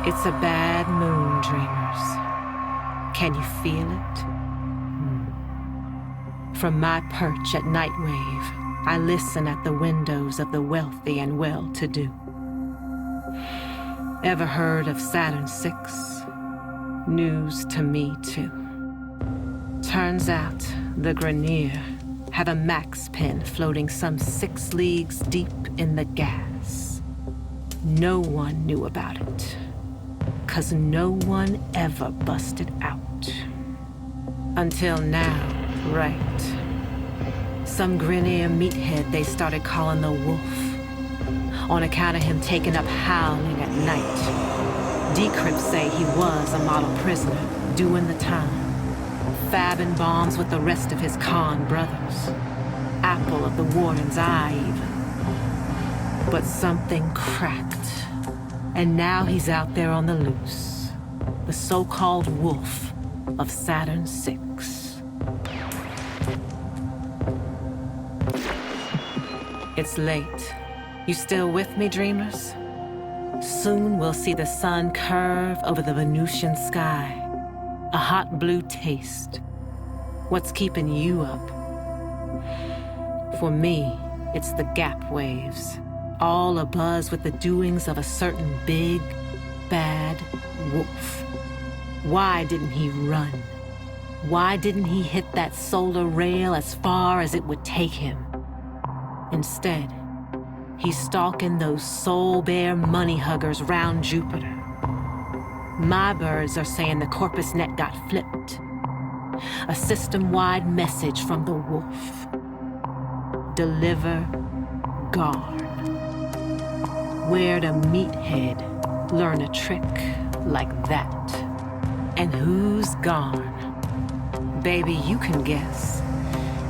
It's a bad moon, dreamers. Can you feel it? From my perch at Nightwave, I listen at the windows of the wealthy and well-to-do. Ever heard of Saturn VI? News to me, too. Turns out the Grenier have a max pin floating some 6 leagues deep in the gas. No one knew about it, 'cause no one ever busted out. Until now, right. Some Grenier meathead they started calling the Wolf, on account of him taking up howling at night. Decrypts say he was a model prisoner, doing the time, fabbing bombs with the rest of his con brothers. Apple of the warden's eye, even. But something cracked, and now he's out there on the loose. The so-called Wolf of Saturn VI. It's late. You still with me, dreamers? Soon we'll see the sun curve over the Venusian sky. A hot blue taste. What's keeping you up? For me, it's the gap waves. All abuzz with the doings of a certain big, bad wolf. Why didn't he run? Why didn't he hit that solar rail as far as it would take him? Instead, he's stalking those soul-bare money huggers round Jupiter. My birds are saying the corpus net got flipped. A system-wide message from the wolf. Deliver guard. Where'd a meathead learn a trick like that? And who's gone? Baby, you can guess.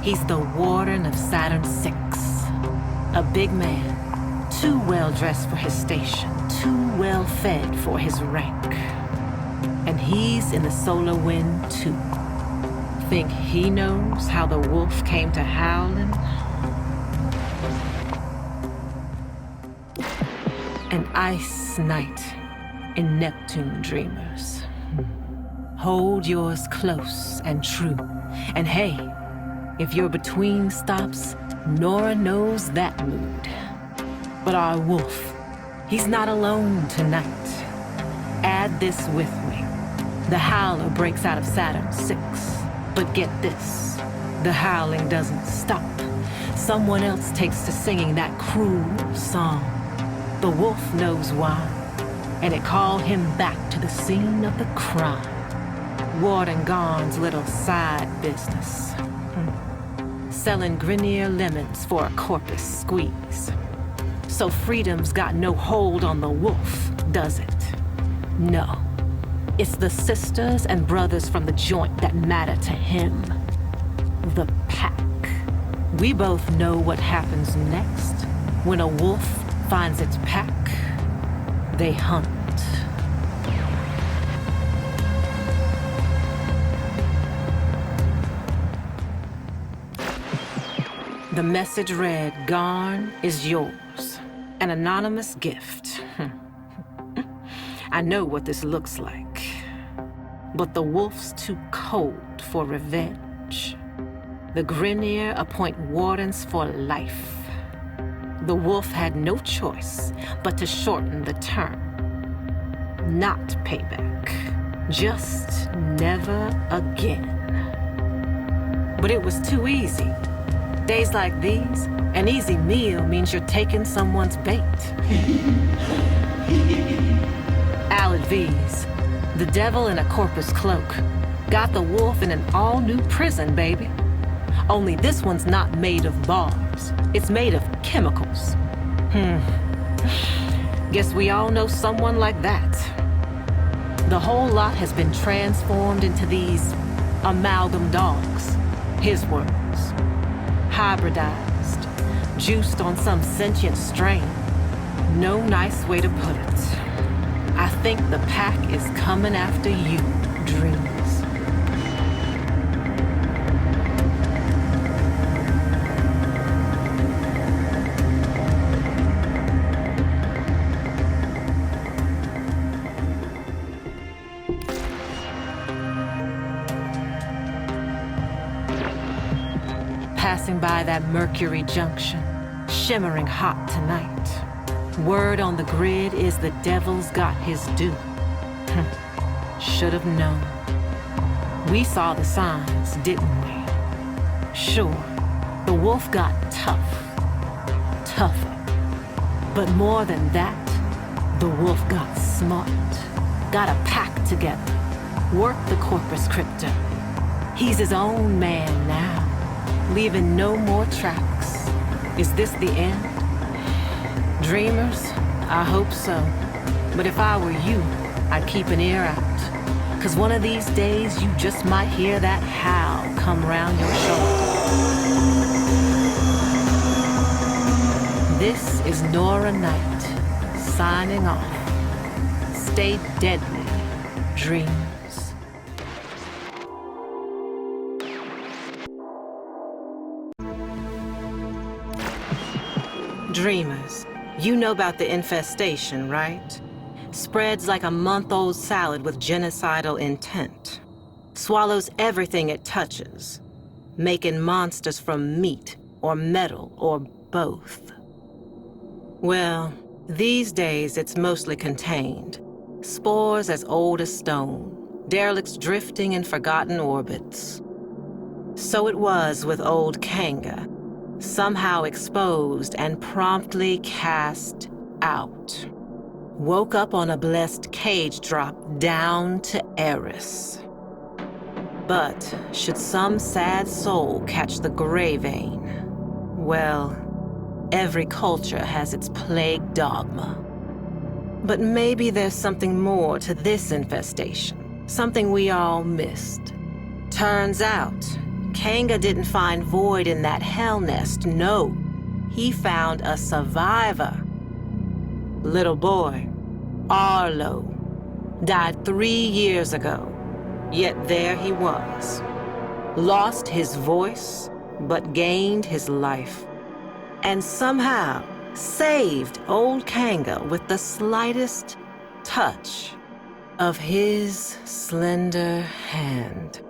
He's the warden of Saturn VI. A big man, too well-dressed for his station, too well-fed for his rank. And he's in the solar wind, too. Think he knows how the wolf came to howling? An ice night in Neptune, dreamers. Hold yours close and true. And hey, if you're between stops, Nora knows that mood. But our wolf, he's not alone tonight. Add this with me. The howler breaks out of Saturn VI. But get this, the howling doesn't stop. Someone else takes to singing that cruel song. The wolf knows why, and it called him back to the scene of the crime. Warden Garn's little side business. Selling Grenier lemons for a corpus squeeze. So freedom's got no hold on the wolf, does it? No. It's the sisters and brothers from the joint that matter to him. The pack. We both know what happens next. When a wolf finds its pack, they hunt. The message read, Garn is yours. An anonymous gift. I know what this looks like. But the wolf's too cold for revenge. The Grenier appoint wardens for life. The wolf had no choice but to shorten the term. Not payback. Just never again. But it was too easy. Days like these, an easy meal means you're taking someone's bait. Alad V's, the devil in a corpus cloak, got the wolf in an all-new prison, baby. Only this one's not made of bars. It's made of chemicals. Guess we all know someone like that. The whole lot has been transformed into these amalgam dogs. His words. Hybridized, juiced on some sentient strain. No nice way to put it. I think the pack is coming after you, dreamers. passing by that Mercury junction, shimmering hot tonight. Word on the grid is the devil's got his due. Should have known. We saw the signs, didn't we? Sure, the wolf got tougher. But more than that, the wolf got smart. Got a pack together. Worked the corpus crypto. He's his own man now, leaving no more tracks. Is this the end? Dreamers? I hope so. But if I were you, I'd keep an ear out. 'Cause one of these days you just might hear that howl come round your shoulder. This is Nora Knight, signing off. Stay deadly, dreamers. Dreamers, you know about the infestation, right? Spreads like a month-old salad with genocidal intent. Swallows everything it touches, making monsters from meat or metal or both. Well, these days it's mostly contained. Spores as old as stone, derelicts drifting in forgotten orbits. So it was with old Kanga, somehow exposed and promptly cast out. Woke up on a blessed cage drop down to Eris. But should some sad soul catch the gray vein, well, every culture has its plague dogma. But maybe there's something more to this infestation, something we all missed. Turns out, Kanga didn't find void in that hell nest, no. He found a survivor. Little boy, Arlo, died 3 years ago, yet there he was. Lost his voice, but gained his life. And somehow saved old Kanga with the slightest touch of his slender hand.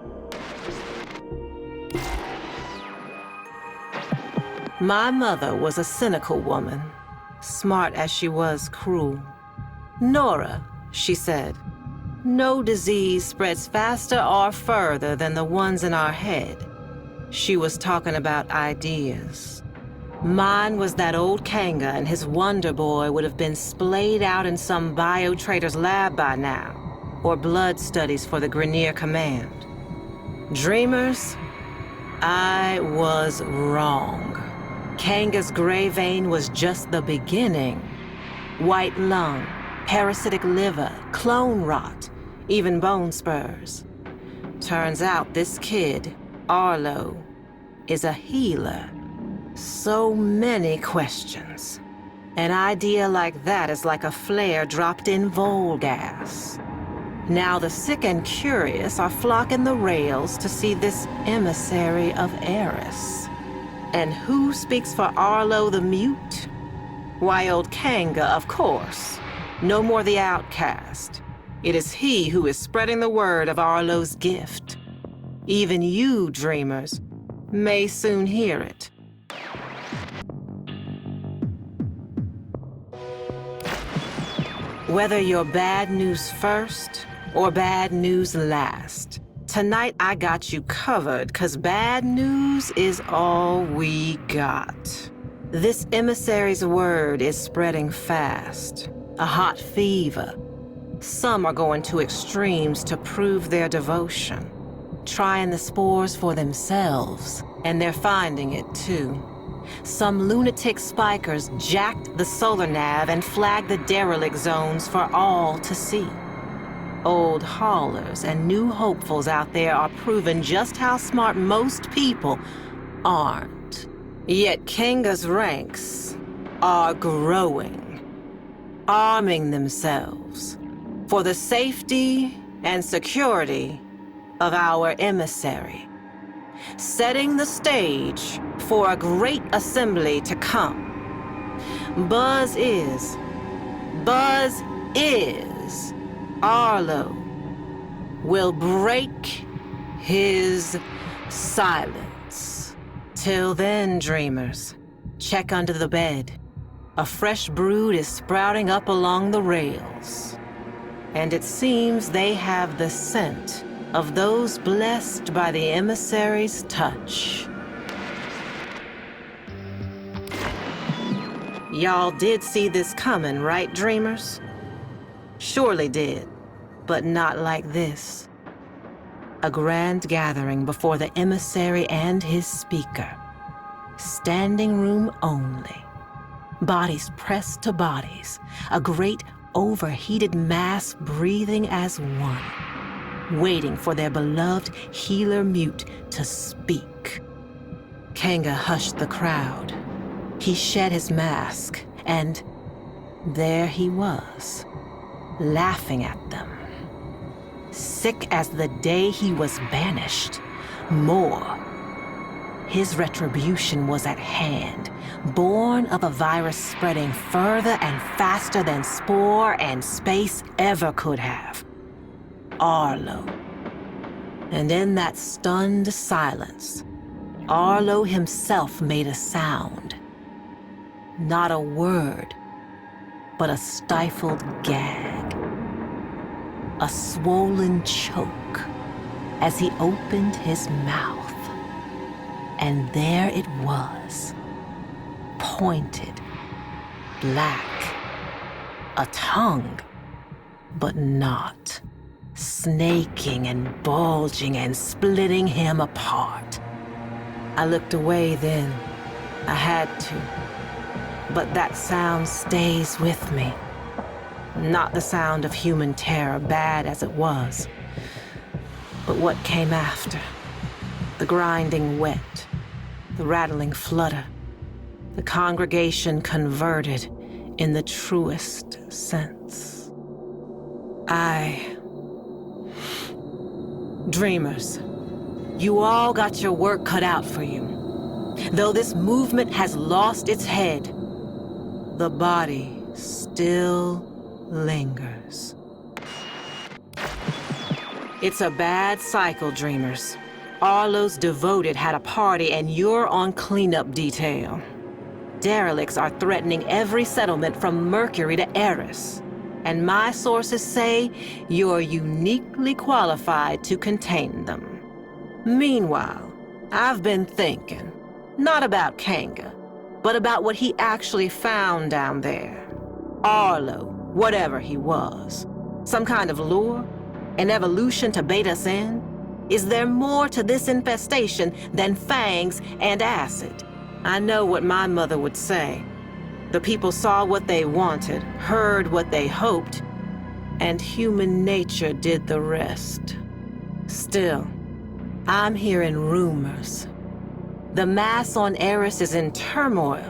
My mother was a cynical woman, smart as she was cruel. Nora, she said, no disease spreads faster or further than the ones in our head. She was talking about ideas. Mine was that old Kanga and his wonder boy would have been splayed out in some bio-trader's lab by now, or blood studies for the Grenier Command. Dreamers, I was wrong. Kanga's gray vein was just the beginning. White lung, parasitic liver, clone rot, even bone spurs. Turns out this kid, Arlo, is a healer. So many questions. An idea like that is like a flare dropped in Vol gas. Now the sick and curious are flocking the rails to see this emissary of Eris. And who speaks for Arlo the Mute? Why, old Kanga, of course. No more the outcast. It is he who is spreading the word of Arlo's gift. Even you, dreamers, may soon hear it. Whether you're bad news first or bad news last, tonight I got you covered, 'cause bad news is all we got. This emissary's word is spreading fast, a hot fever. Some are going to extremes to prove their devotion, trying the spores for themselves, and they're finding it too. Some lunatic spikers jacked the solar nav and flagged the derelict zones for all to see. Old haulers and new hopefuls out there are proving just how smart most people aren't. Yet Kanga's ranks are growing, arming themselves for the safety and security of our emissary, setting the stage for a great assembly to come. Buzz is, Arlo will break his silence. Till then, dreamers, check under the bed. A fresh brood is sprouting up along the rails. And it seems they have the scent of those blessed by the emissary's touch. Y'all did see this coming, right, dreamers? Surely did, but not like this. A grand gathering before the emissary and his speaker. Standing room only. Bodies pressed to bodies. A great overheated mass breathing as one. Waiting for their beloved healer mute to speak. Kanga hushed the crowd. He shed his mask, and there he was, laughing at them. Sick as the day he was banished. More. His retribution was at hand, born of a virus spreading further and faster than spore and space ever could have. Arlo. And in that stunned silence, Arlo himself made a sound. Not a word, but a stifled gag. A swollen choke as he opened his mouth. And there it was, pointed, black, a tongue, but not, snaking and bulging and splitting him apart. I looked away then. I had to. But that sound stays with me. Not the sound of human terror, bad as it was, but what came after. The grinding wet, the rattling flutter, the congregation converted in the truest sense. Dreamers, you all got your work cut out for you. Though this movement has lost its head, the body still lingers. It's a bad cycle, dreamers. Arlo's devoted had a party and you're on cleanup detail. Derelicts are threatening every settlement from Mercury to Eris. And my sources say you're uniquely qualified to contain them. Meanwhile, I've been thinking, not about Kanga, but about what he actually found down there. Arlo, whatever he was. Some kind of lure? An evolution to bait us in? Is there more to this infestation than fangs and acid? I know what my mother would say. The people saw what they wanted, heard what they hoped, and human nature did the rest. Still, I'm hearing rumors. The mass on Eris is in turmoil,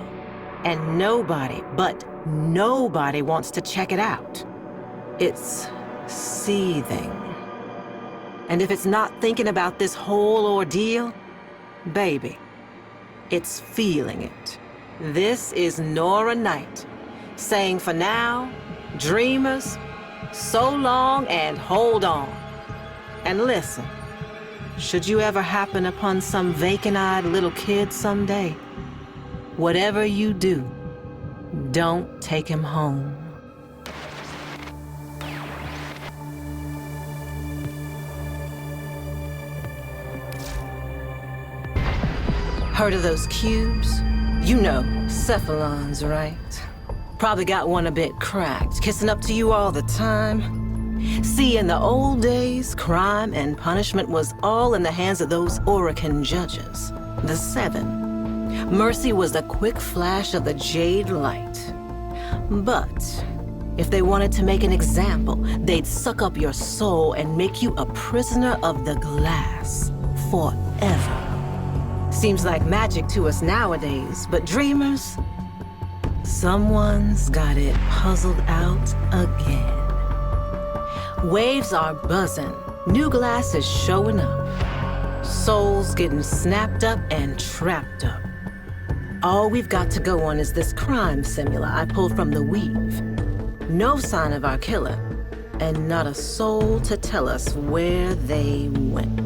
and nobody, but nobody wants to check it out. It's seething. And if it's not thinking about this whole ordeal, baby, it's feeling it. This is Nora Knight, saying for now, dreamers, so long and hold on. And listen, should you ever happen upon some vacant-eyed little kid someday, whatever you do, don't take him home. Heard of those cubes? You know, cephalons, right? Probably got one a bit cracked, kissing up to you all the time. See, in the old days, crime and punishment was all in the hands of those Orican judges, the Seven. Mercy was a quick flash of the jade light. But if they wanted to make an example, they'd suck up your soul and make you a prisoner of the glass forever. Seems like magic to us nowadays, but dreamers, someone's got it puzzled out again. Waves are buzzing, new glass is showing up, souls getting snapped up and trapped up. All we've got to go on is this crime simula I pulled from the weave. No sign of our killer, and not a soul to tell us where they went.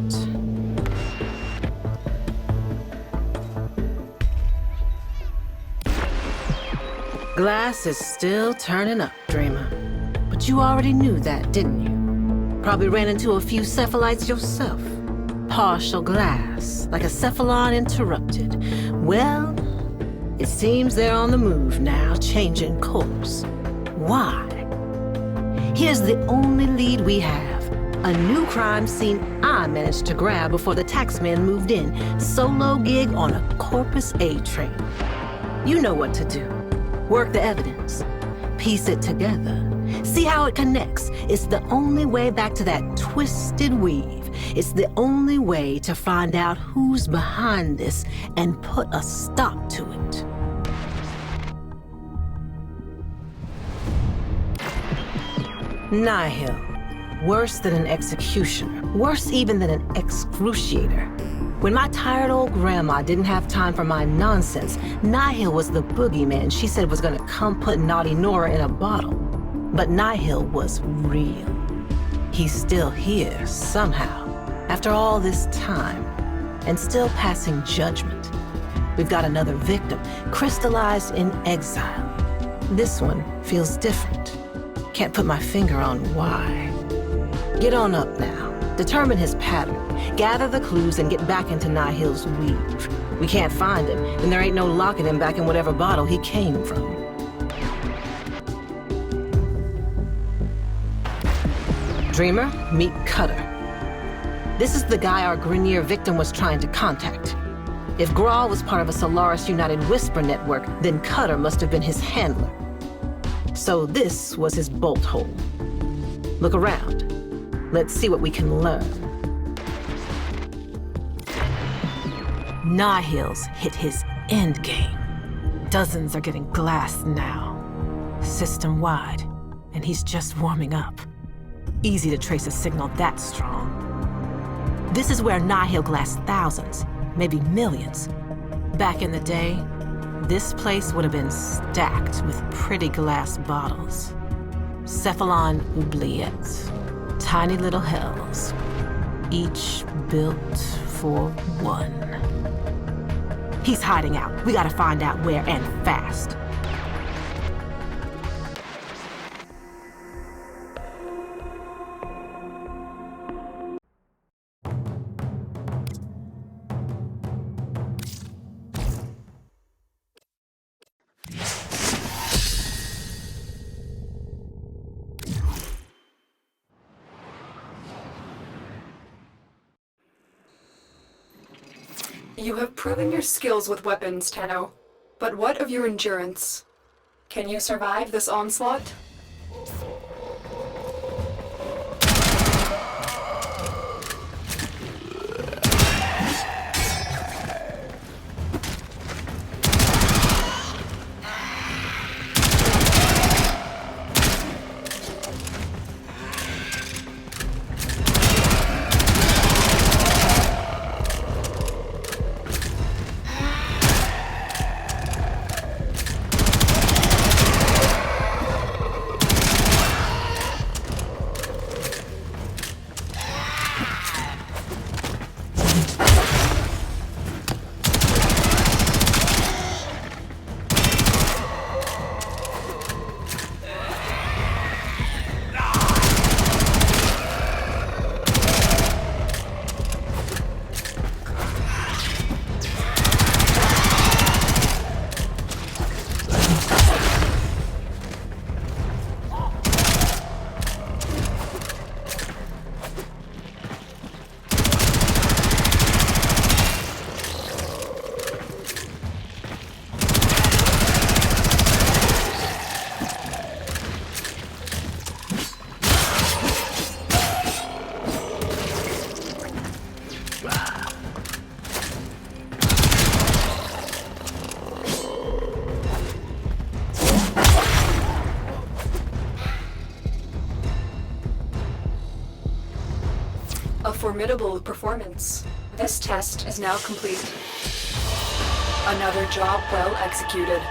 glass is still turning up, dreamer. But you already knew that, didn't you? Probably ran into a few cephalites yourself. Partial glass, like a cephalon interrupted. Well, it seems they're on the move now, changing course. Why? Here's the only lead we have. A new crime scene I managed to grab before the taxman moved in. Solo gig on a Corpus A train. You know what to do. Work the evidence. Piece it together. See how it connects. It's the only way back to that twisted weave. It's the only way to find out who's behind this and put a stop to it. Nihil. Worse than an executioner. Worse even than an excruciator. When my tired old grandma didn't have time for my nonsense, Nihil was the boogeyman she said was gonna come put naughty Nora in a bottle. But Nihil was real. He's still here, somehow, after all this time, and still passing judgment. We've got another victim, crystallized in exile. This one feels different. Can't put my finger on why. Get on up now. Determine his pattern. Gather the clues and get back into Nihil's weave. We can't find him, and there ain't no locking him back in whatever bottle he came from. Dreamer, meet Cutter. This is the guy our Grenier victim was trying to contact. If Grawl was part of a Solaris United Whisper network, then Cutter must have been his handler. So this was his bolt hole. Look around. Let's see what we can learn. Nihil's hit his endgame. Dozens are getting glass now. System-wide. And he's just warming up. Easy to trace a signal that strong. This is where Nihil glassed thousands, maybe millions. Back in the day, this place would have been stacked with pretty glass bottles. Cephalon oubliettes. Tiny little hells. Each built for one. He's hiding out. We gotta find out where and fast. You have proven your skills with weapons, Tenno. But what of your endurance? Can you survive this onslaught? A formidable performance. This test is now complete. Another job well executed.